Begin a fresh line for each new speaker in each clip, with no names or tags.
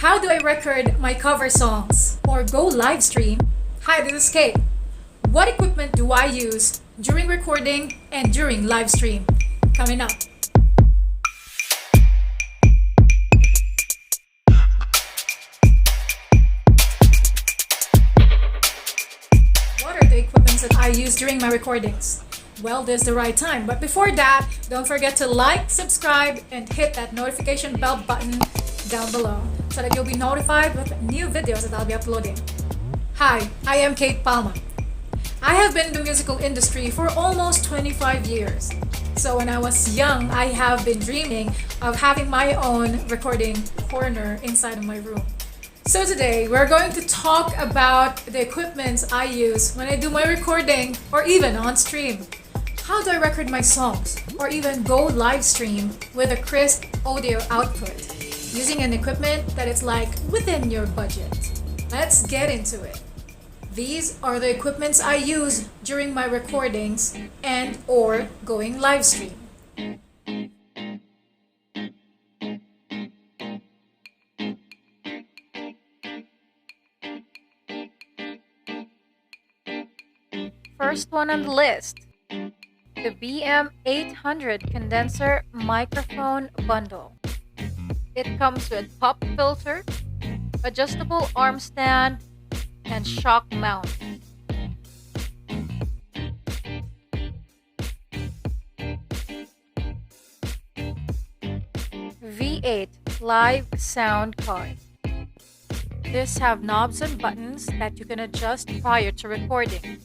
How do I record my cover songs or go live stream? Hi, this is Kate. What equipment do I use during recording and during live stream? Coming up. What are the equipments that I use during my recordings? Well, there's the right time. But before that, don't forget to like, subscribe, and hit that notification bell button down below so that you'll be notified with new videos that I'll be uploading. Hi, I am Kate Palma. I have been in the musical industry for almost 25 years. So when I was young, I have been dreaming of having my own recording corner inside of my room. So today, we're going to talk about the equipments I use when I do my recording or even on stream. How do I record my songs or even go live stream with a crisp audio output using an equipment that is like within your budget? Let's get into it. These are the equipments I use during my recordings and or going live stream. First one on the list, the BM800 condenser microphone bundle. It comes with pop filter, adjustable arm stand, and shock mount. V8 live sound card. This have knobs and buttons that you can adjust prior to recording.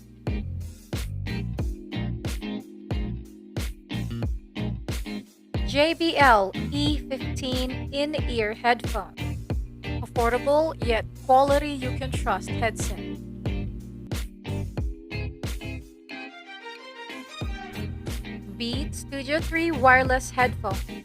JBL E15 in-ear headphone. Affordable yet quality you can trust headset. Beat Studio 3 wireless headphone.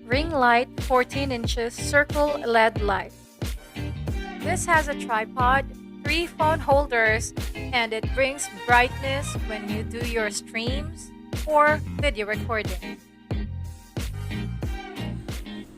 Ring light 14 inches circle LED light. This has a tripod, 3 phone holders, and it brings brightness when you do your streams or video recording.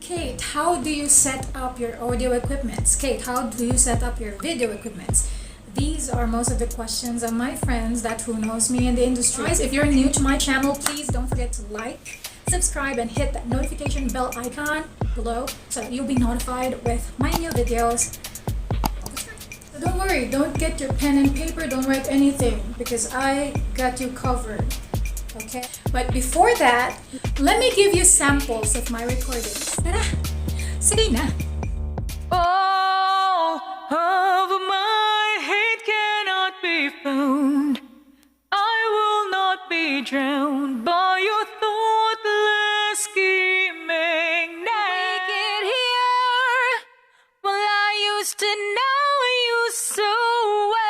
Kate, how do you set up your audio equipments? Kate, how do you set up your video equipments? These are most of the questions of my friends that who knows me in the industry. Guys, if you're new to my channel, please don't forget to like, subscribe, and hit that notification bell icon below so that you'll be notified with my new videos. So don't worry, don't get your pen and paper, don't write anything because I got you covered, okay? But before that, let me give you samples of my recordings. Tara, sige na.
All of my hate cannot be found. I will not be drowned by your thoughtless scheming. Naked here, well I used to know you so well.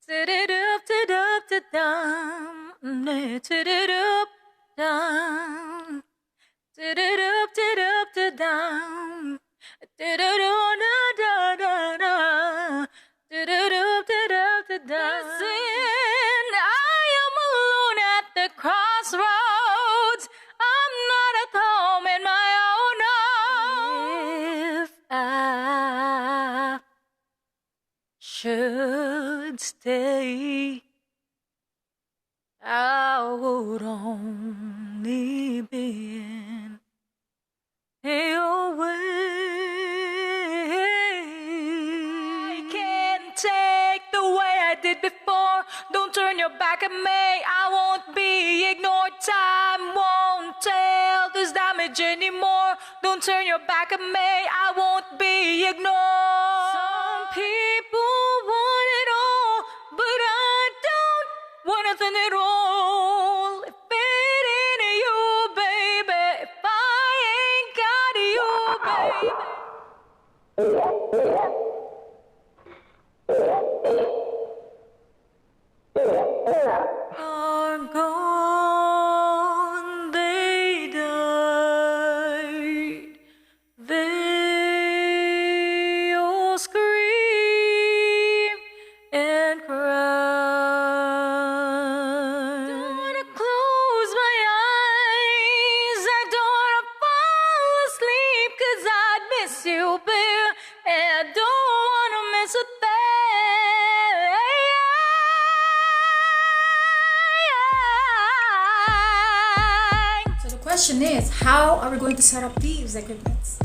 Tididup, tidup, tidum, tididup, dum, tididup, tidup, tidum, tididup, da da da da, tididup, tidup, tidum. Listen, I am alone at the crossroads. I'm not at home in my own home. If I should stay, I would only be in your way. I can't take the way I did before. Don't turn your back at me. I won't be ignored. Time won't tell this damage anymore. Don't turn your back at me. I won't be ignored. Some people want it all, but I don't want nothing at all. If it ain't you, baby, if I ain't got you, baby. Are gone, they died. They all scream and cry.
question is, how are we going to set up these equipments?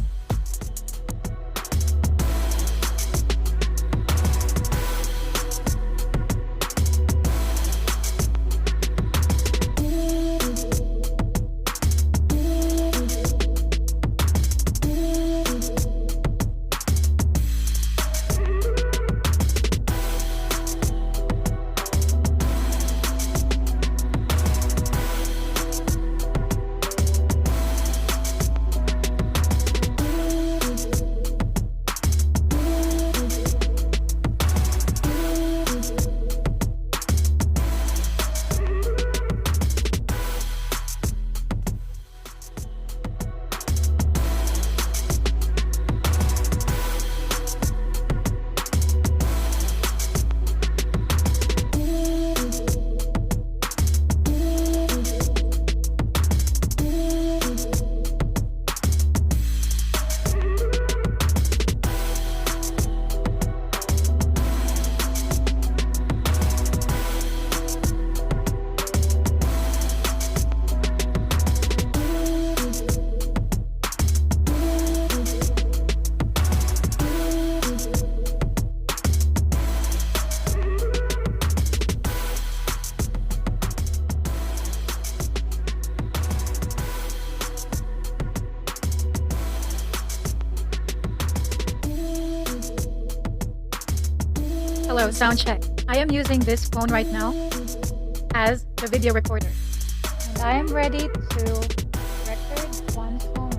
Hello, sound check. I am using this phone right now as the video recorder. And I am ready to record one phone.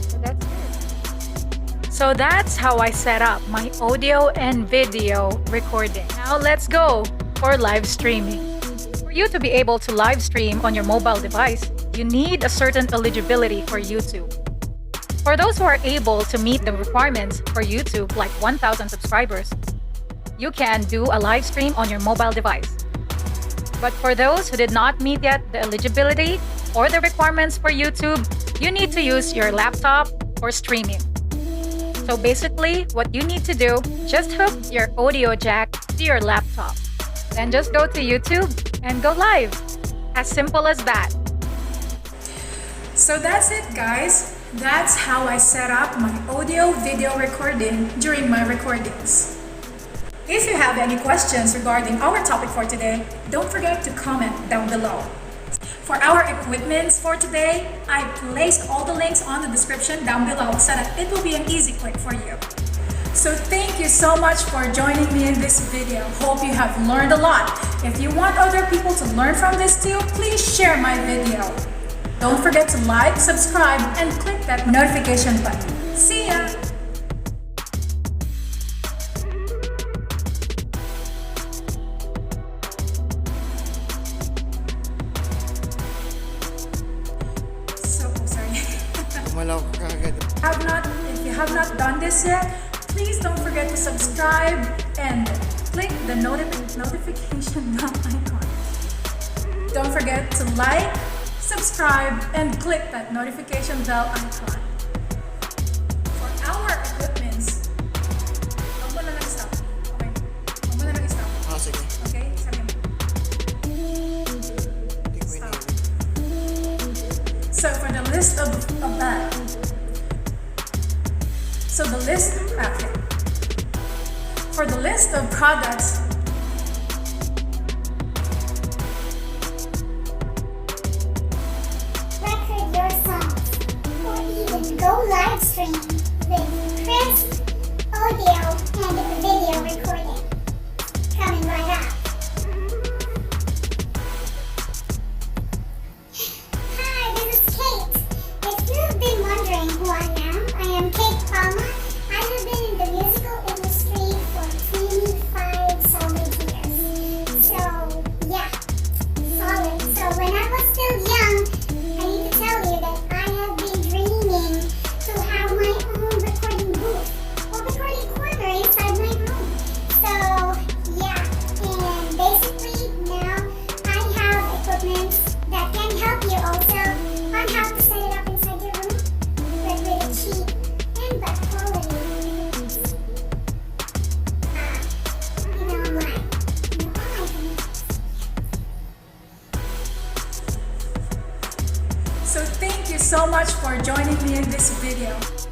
So that's it. So that's how I set up my audio and video recording. Now let's go for live streaming. For you to be able to live stream on your mobile device, you need a certain eligibility for YouTube. For those who are able to meet the requirements for YouTube, like 1,000 subscribers, you can do a live stream on your mobile device. But for those who did not meet yet the eligibility or the requirements for YouTube, you need to use your laptop for streaming. So basically, what you need to do, just hook your audio jack to your laptop. Then just go to YouTube and go live. As simple as that.
So that's it, guys. That's how I set up my audio-video recording during my recordings. If you have any questions regarding our topic for today, don't forget to comment down below. For our equipments for today, I placed all the links on the description down below so that it will be an easy click for you. So thank you so much for joining me in this video. Hope you have learned a lot. If you want other people to learn from this too, please share my video. Don't forget to like, subscribe, and click that notification button. See ya! If you have not done this yet, please don't forget to subscribe and click the notification bell icon. Don't forget to like, subscribe, and click that notification bell icon. For our equipments, huwag mo na lang stop. Okay? Huwag mo na lang stop.
Sige.
Okay? Sabi mo. Stop. So for the list of that. For the list of products,
record your songs or even go live stream with crisp audio and video recording. Coming right up. Hi, this is Kate. If you've been wondering who I am Poy Palma. I have been in the musical industry for 25 solid
so much for joining me in this video.